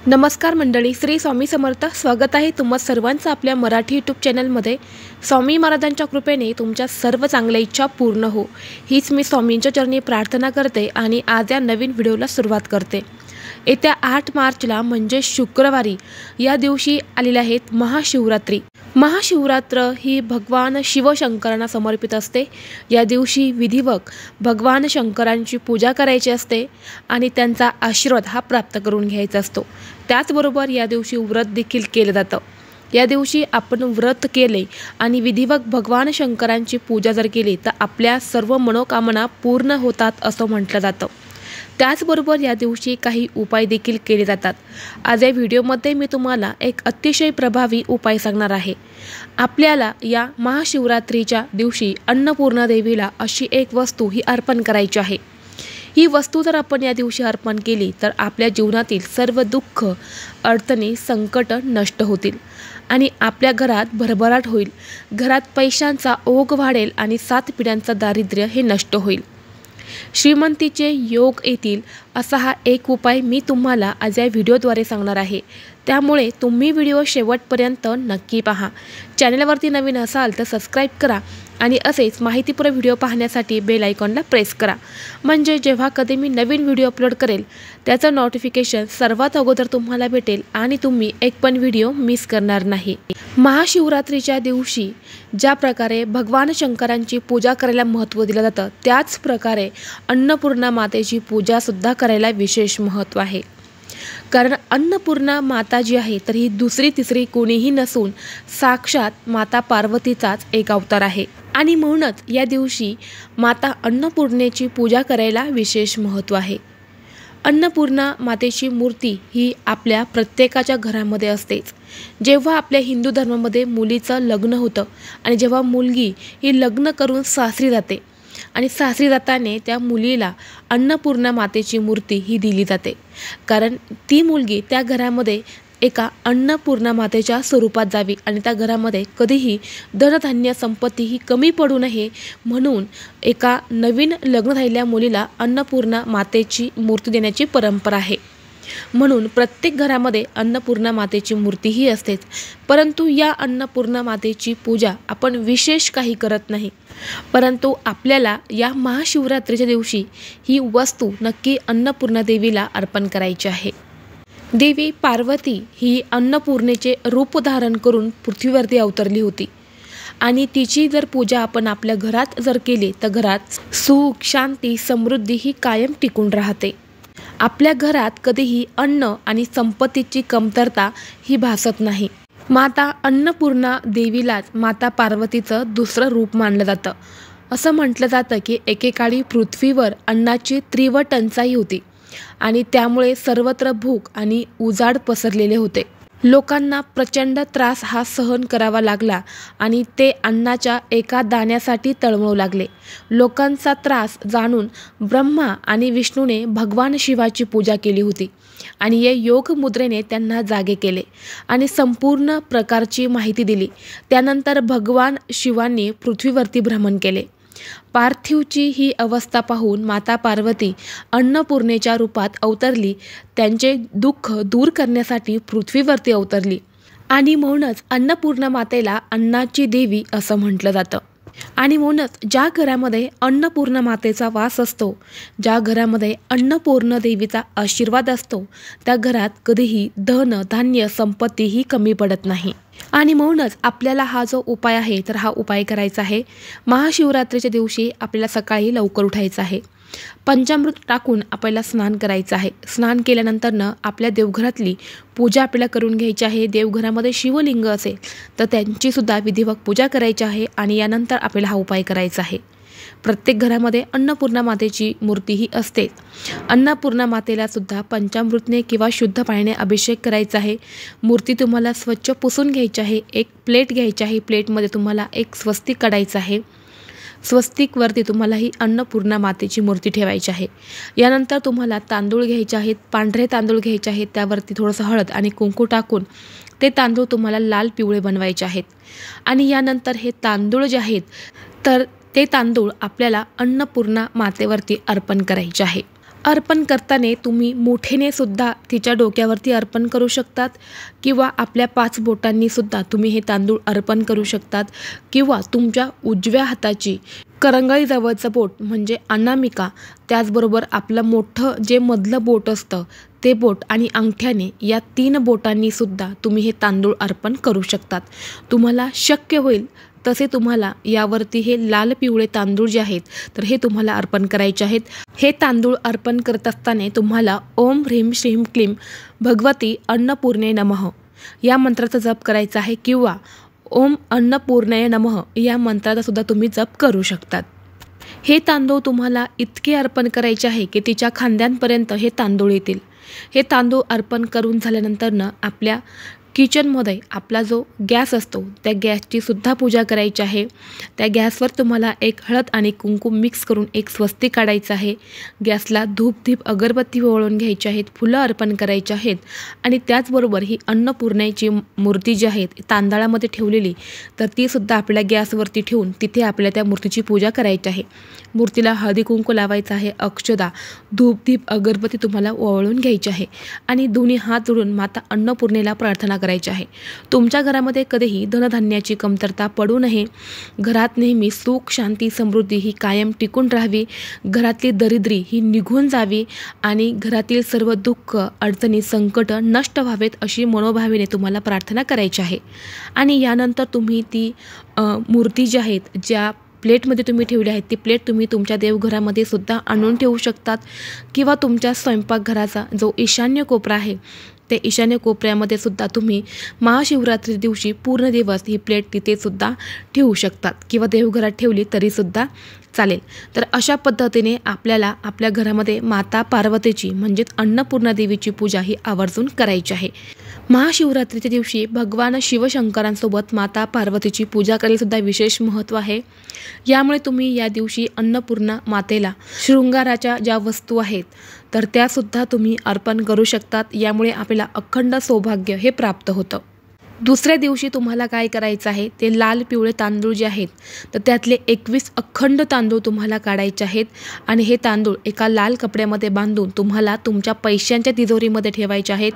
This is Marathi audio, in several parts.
नमस्कार मंडळी, श्री स्वामी समर्थ. स्वागत आहे तुम्हा सर्वांचं आपल्या मराठी यूट्यूब चॅनलमध्ये. स्वामी महाराजांच्या कृपेने तुमच्या सर्व चांगल्या इच्छा पूर्ण हो, हीच मी स्वामींच्या चरणी प्रार्थना करते आणि आज या नवीन व्हिडिओला सुरुवात करते. येत्या 8 मार्चला म्हणजे शुक्रवारी या दिवशी आलेले आहेत महाशिवरात्री. महाशिवरात्र ही भगवान शिवशंकरांना समर्पित असते. या दिवशी विधिवत भगवान शंकरांची पूजा करायची असते आणि त्यांचा आशीर्वाद हा प्राप्त करून घ्यायचा असतो. त्याचबरोबर या दिवशी व्रत देखील केलं जातं. या दिवशी आपण व्रत केले आणि विधिवत भगवान शंकरांची पूजा जर केली तर आपल्या सर्व मनोकामना पूर्ण होतात असं म्हटलं जातं. त्याचबरोबर या दिवशी काही उपाय देखील केले जातात. आज या व्हिडिओमध्ये मी तुम्हाला एक अतिशय प्रभावी उपाय सांगणार आहे. आपल्याला या महाशिवरात्रीच्या दिवशी अन्नपूर्णा देवीला अशी एक वस्तू ही अर्पण करायची आहे. ही वस्तू जर आपण या दिवशी अर्पण केली तर आपल्या जीवनातील सर्व दुःख, अडचणी, संकट नष्ट होतील आणि आपल्या घरात भरभराट होईल. घरात पैशांचा ओघ वाढेल आणि 7 पिढ्यांचं दारिद्र्य हे नष्ट होईल. श्रीमंतीचे योग येतील असा हा एक उपाय मी तुम्हाला आज या व्हिडिओद्वारे सांगणार आहे. त्यामुळे तुम्ही व्हिडिओ शेवटपर्यंत नक्की पहा. चॅनलवरती नवीन असाल तर सबस्क्राईब करा आणि असेच माहितीपूर्ण व्हिडिओ पाहण्यासाठी बेल आयकॉनला प्रेस करा. म्हणजे जेव्हा कधी मी नवीन व्हिडिओ अपलोड करेल त्याचं नोटिफिकेशन सर्वात अगोदर तुम्हाला भेटेल आणि तुम्ही एक पण व्हिडिओ मिस करणार नाही. महाशिवरात्रीच्या दिवशी ज्या प्रकारे भगवान शंकरांची पूजा करायला महत्त्व दिलं जातं त्याच प्रकारे अन्नपूर्णा मातेची पूजासुद्धा करायला विशेष महत्त्व आहे. कारण अन्नपूर्णा माता जी आहे तर ही दुसरी तिसरी कोणीही नसून साक्षात माता पार्वतीचाच एक अवतार आहे आणि म्हणूनच या दिवशी माता अन्नपूर्णेची पूजा करायला विशेष महत्त्व आहे. अन्नपूर्णा मातेची मूर्ती ही आपल्या प्रत्येकाच्या घरामध्ये असतेच. जेव्हा आपल्या हिंदू धर्मामध्ये मुलीचं लग्न होतं आणि जेव्हा मुलगी ही लग्न करून सासरी जाते आणि सासरी जाताना त्या मुलीला अन्नपूर्णा मातेची मूर्ती ही दिली जाते. कारण ती मुलगी त्या घरामध्ये एका अन्नपूर्णा मातेच्या स्वरूपात जावी आणि त्या घरामध्ये कधीही धनधान्य संपत्ती ही कमी पडू नये म्हणून एका नवीन लग्न झालेल्या मुलीला अन्नपूर्णा मातेची मूर्ती देण्याची परंपरा आहे. म्हणून प्रत्येक घरामध्ये अन्नपूर्णा मातेची मूर्तीही असतेच. परंतु या अन्नपूर्णा मातेची पूजा आपण विशेष काही करत नाही. परंतु आपल्याला या महाशिवरात्रीच्या दिवशी ही वस्तू नक्की अन्नपूर्णा देवीला अर्पण करायची आहे. देवी पार्वती ही अन्नपूर्णेचे रूप धारण करून पृथ्वीवरती अवतरली होती आणि तिची जर पूजा आपण आपल्या घरात जर केली तर घरात सुख, शांती, समृद्धी ही कायम टिकून राहते. आपल्या घरात कधीही अन्न आणि संपत्तीची कमतरता ही भासत नाही. माता अन्नपूर्णा देवीलाच माता पार्वतीचं दुसरं रूप मानलं जातं. असं म्हटलं जातं की एकेकाळी पृथ्वीवर अन्नाची तीव्र टंचाई होती आणि त्यामुळे सर्वत्र भूक आणि उजाड पसरलेले होते. लोकांना प्रचंड त्रास हा सहन करावा लागला आणि ते अन्नाच्या एका दाण्यासाठी तळमळू लागले. लोकांचा त्रास जाणून ब्रह्मा आणि विष्णूने भगवान शिवाची पूजा केली होती आणि या योग मुद्रेने त्यांना जागे केले आणि संपूर्ण प्रकारची माहिती दिली. त्यानंतर भगवान शिवांनी पृथ्वीवरती भ्रमण केले. पार्थिवची ही अवस्था पाहून माता पार्वती अन्नपूर्णेच्या रूपात अवतरली. त्यांचे दुःख दूर करण्यासाठी पृथ्वीवरती अवतरली आणि म्हणूनच अन्नपूर्णा मातेला अन्नाची देवी असं म्हटलं जातं. आणि म्हणूनच ज्या घरामध्ये अन्नपूर्णा मातेचा वास असतो, ज्या घरामध्ये अन्नपूर्णा देवीचा आशीर्वाद असतो त्या घरात कधीही धन, धान्य, संपत्ती ही कमी पडत नाही. आणि म्हणूनच आपल्याला हा जो उपाय आहे तर हा उपाय करायचा आहे. महाशिवरात्रीच्या दिवशी आपल्याला सकाळी लवकर उठायचं आहे. पंचामृत टाकून आपल्याला स्नान करायचं आहे. स्नान केल्यानंतरनं आपल्या देवघरातली पूजा आपल्याला करून घ्यायची आहे. देवघरामध्ये शिवलिंग असेल तर त्यांचीसुद्धा विधिवत पूजा करायची आहे आणि यानंतर आपल्याला हा उपाय करायचा आहे. प्रत्येक घरामध्ये अन्नपूर्णा मातेची मूर्ती ही असते. अन्नपूर्णा मातेला सुद्धा पंचामृतने किंवा शुद्ध पाण्याने अभिषेक करायचा आहे. मूर्ती तुम्हाला स्वच्छ पुसून घ्यायची आहे. एक प्लेट घ्यायची आहे. प्लेटमध्ये तुम्हाला एक स्वस्तिक काढायचं आहे. स्वस्तिकवरती तुम्हाला ही अन्नपूर्णा मातेची मूर्ती ठेवायची आहे. यानंतर तुम्हाला तांदूळ घ्यायचे आहेत. पांढरे तांदूळ घ्यायचे आहेत. त्यावरती थोडंसं हळद आणि कुंकू टाकून ते तांदूळ तुम्हाला लाल पिवळे बनवायचे आहेत आणि यानंतर हे तांदूळ जे आहेत तर ते तांदूळ आपल्याला अन्नपूर्णा मातेवरती अर्पण करायचे आहे. अर्पण करताना तुम्ही मुठीने सुद्धा तिच्या डोक्यावरती अर्पण करू शकतात किंवा आपल्या 5 बोटांनी सुद्धा तुम्ही हे तांदूळ अर्पण करू शकतात किंवा तुमच्या उजव्या हाताची करंगळीजवळचं बोट म्हणजे अनामिका, त्याचबरोबर आपलं मोठं जे मधलं बोट असतं ते बोट आणि अंगठ्याने या 3 बोटांनी सुद्धा तुम्ही हे तांदूळ अर्पण करू शकतात। तुम्हाला शक्य होईल तसे तुम्हाला यावरती हे लाल पिवळे तांदूळ जे आहेत तर हे तुम्हाला अर्पण करायचे आहेत। हे तांदूळ अर्पण करत असताना तुम्हाला ओम ह्रीं श्रीं क्लीं भगवती अन्नपूर्णे नमः या मंत्राचा जप करायचा आहे किंवा ओम अन्नपूर्णाय नमः या मंत्राचा सुद्धा तुम्ही जप करू शकतात। हे तांदूळ तुम्हाला इतके अर्पण करायचे आहे की तिच्या खांद्यांपर्यंत हे तांदूळ येतील। हे तांदूळ अर्पण करून झाल्यानंतर आपल्या किचनमध्ये आपला जो गॅस असतो त्या गॅसची सुद्धा पूजा करायची आहे। त्या गॅसवर तुम्हाला एक हळद आणि कुंकुम मिक्स करून एक स्वस्तिक काढायचं आहे। गॅसला धूप दीप अगरबत्ती ओवाळून घ्यायची आहेत, फुलं अर्पण करायची आहेत आणि त्याचबरोबर ही अन्नपूर्णेची मूर्ती जी आहे तांदळामध्ये ठेवलेली तर ती सुद्धा आपल्या गॅसवरती ठेवून तिथे आपल्या त्या मूर्तीची पूजा करायची आहे। मूर्तीला हळदी कुंकू लावायचं आहे, अक्षदा धूप दीप अगरबत्ती तुम्हाला ओवाळून घ्यायची आहे आणि दोन्ही हात जोडून माता अन्नपूर्णेला प्रार्थना करायची आहे। तुमच्या घरामध्ये कधीही धनधान्याची कमतरता पडू नये, घरात नेहमी सुख शांती समृद्धी ही कायम टिकून राहावी, घरातली दरिद्री ही निघून जावी आणि घरातील सर्व दुःख अडचणी संकट नष्ट व्हावेत अशी मनोभावेने तुम्हाला प्रार्थना करायची आहे। आणि यानंतर तुम्ही ती मूर्ती जी आहेत ज्या प्लेटमध्ये तुम्ही ठेवली आहेत ती प्लेट तुम्ही तुमच्या देवघरामध्ये सुद्धा आणून ठेवू शकतात किंवा तुमच्या स्वयंपाकघराचा जो ईशान्य कोपरा आहे ते ईशान्य कोपऱ्यामध्ये सुद्धा तुम्ही महाशिवरात्री दिवशी पूर्ण दिवस ही प्लेट तिथे सुद्धा ठेवू शकतात किंवा देवघरात ठेवली तरी सुद्धा चालेल। तर अशा पद्धतीने आपल्याला आपल्या घरामध्ये माता पार्वतीची म्हणजेच अन्नपूर्णा देवीची पूजा ही आवर्जून करायची आहे। महाशिवरात्रीच्या दिवशी भगवान शिवशंकरांसोबत माता पार्वतीची पूजा करायला सुद्धा विशेष महत्त्व आहे। यामुळे तुम्ही या दिवशी अन्नपूर्णा मातेला शृंगाराच्या ज्या वस्तू आहेत तर त्यासुद्धा तुम्ही अर्पण करू शकतात। यामुळे आपल्याला अखंड सौभाग्य हे प्राप्त होतं। दुसऱ्या दिवशी तुम्हाला काय करायचं आहे ते लाल पिवळे तांदूळ जे आहेत तर त्यातले 21 अखंड तांदूळ तुम्हाला काढायचे आहेत आणि हे तांदूळ एका लाल कपड्यामध्ये बांधून तुम्हाला तुमच्या पैशांच्या तिजोरीमध्ये ठेवायचे आहेत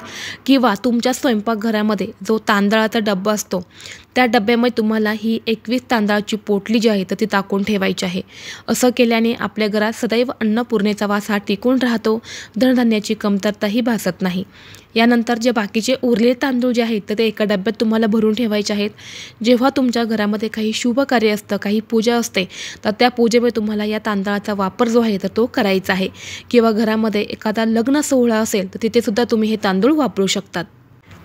किंवा तुमच्या स्वयंपाकघरामध्ये जो तांदळाचा डब्बा असतो त्या डब्यामध्ये तुम्हाला ही 21 तांदळाची पोटली जी आहे तर ती टाकून ठेवायची आहे। असं केल्याने आपल्या घरात सदैव अन्नपूर्णेचा वास हा टिकून राहतो, धनधान्याची कमतरताही भासत नाही। यानंतर जे बाकीचे उरलेले तांदूळ जे आहेत तर ते एका डब्यात तुम्हाला भरून ठेवायचे आहेत। जेव्हा तुमच्या घरामध्ये काही शुभ कार्य असतं, काही पूजा असते तर त्या पूजेमध्ये तुम्हाला या तांदळाचा वापर जो आहे तर तो करायचा आहे किंवा घरामध्ये एखादा लग्न सोहळा असेल तर तिथे सुद्धा तुम्ही हे तांदूळ वापरू शकतात।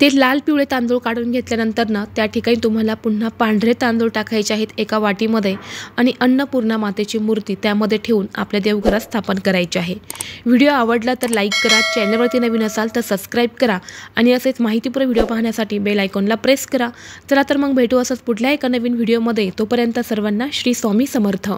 ते लाल पिवळे तांदूळ काढून घेतल्यानंतर त्या ठिकाणी तुम्हाला पुन्हा पांढरे तांदूळ टाकायचे आहेत एका वाटीमध्ये आणि अन्नपूर्णा मातेची मूर्ती त्यामध्ये ठेवून आपल्या देवघरात स्थापन करायचे आहे। व्हिडिओ आवडला तर लाईक करा, चॅनलवरती नवीन असाल तर सबस्क्राईब करा आणि असेच माहितीपूर्ण व्हिडिओ पाहण्यासाठी बेल आयकॉनला प्रेस करा। चला तर मग भेटू असंच पुढल्या एका नवीन व्हिडिओमध्ये। तोपर्यंत सर्वांना श्री स्वामी समर्थ।